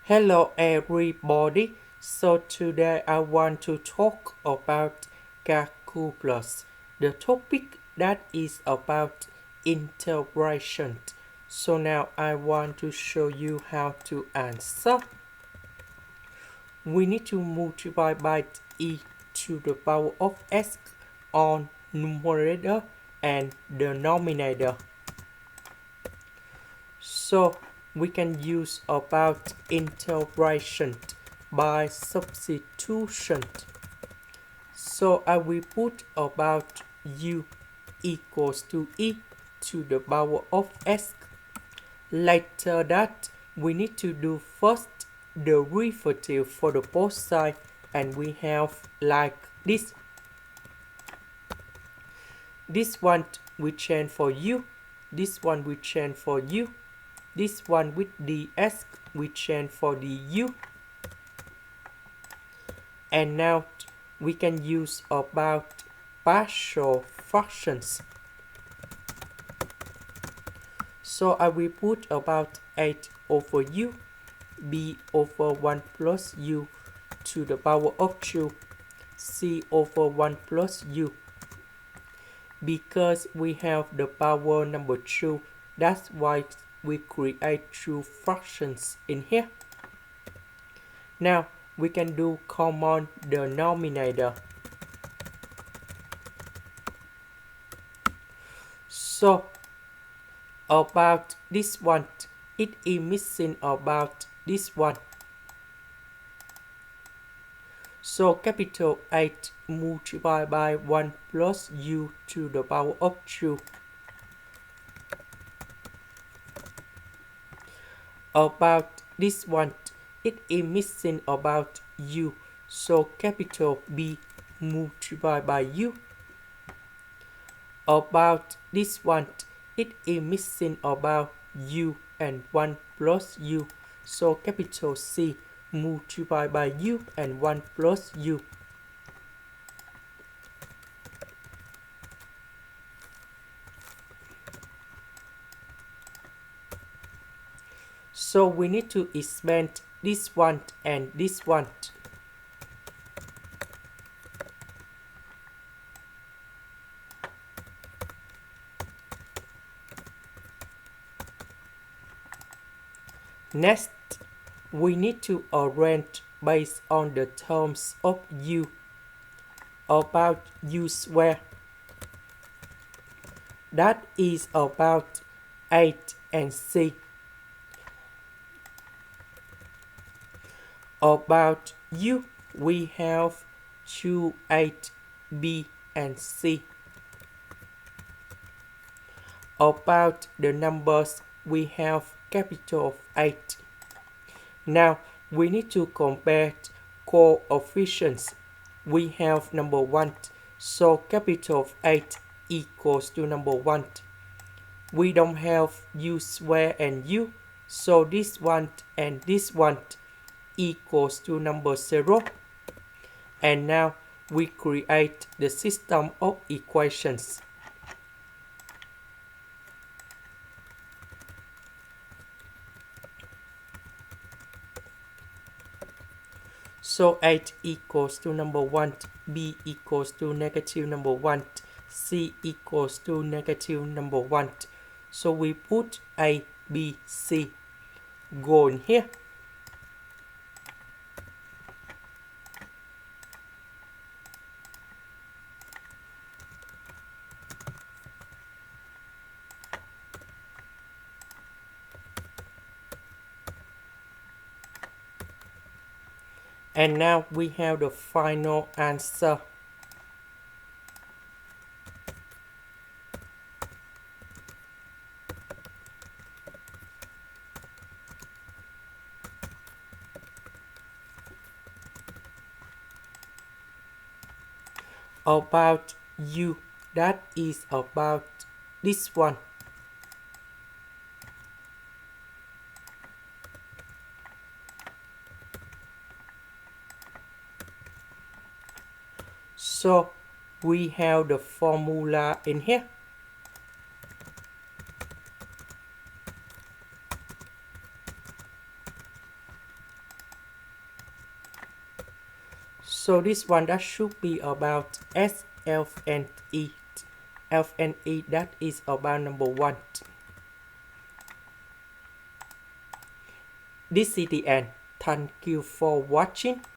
Hello everybody. So today I want to talk about calculus. The topic that is about integration. So now I want to show you how to answer. We need to multiply by e to the power of s on numerator and denominator. So we can use about integration by substitution. So I will put about u equals to e to the power of s. Later that we need to do first the derivative for the both sides, and we have like this. This one we change for u, this one we change for u, this one with ds we change for the u. And now we can use about partial fractions. So I will put about 8 over u, b over 1 plus u to the power of 2, c over 1 plus u. Because we have the power number 2, that's why we create two fractions in here. Now we can do common denominator. So about this one, it is missing about this one. So capital 8 multiplied by 1 plus u to the power of 2. About this one, it is missing about u. So capital B multiplied by u. About this one, it is missing about u and 1 plus u. So capital C multiplied by u and 1 plus u. So we need to expand this one and this one. Next, we need to arrange based on the terms of u. About u square, that is about 8 and c. About u, we have 2, 8, b and c. About the numbers, we have capital of 8. Now we need to compare coefficients. We have number 1, so capital of 8 equals to number 1. We don't have u square and u, so this one and this one equals to number 0. And now we create the system of equations. So 8 equals to number 1, b equals to negative number 1, c equals to negative number 1. So we put a, b, c, go in here. And now we have the final answer. About u, that is about this one. So we have the formula in here. So this one that should be about S, F, and E. F and E, that is about number 1. This is the end. Thank you for watching.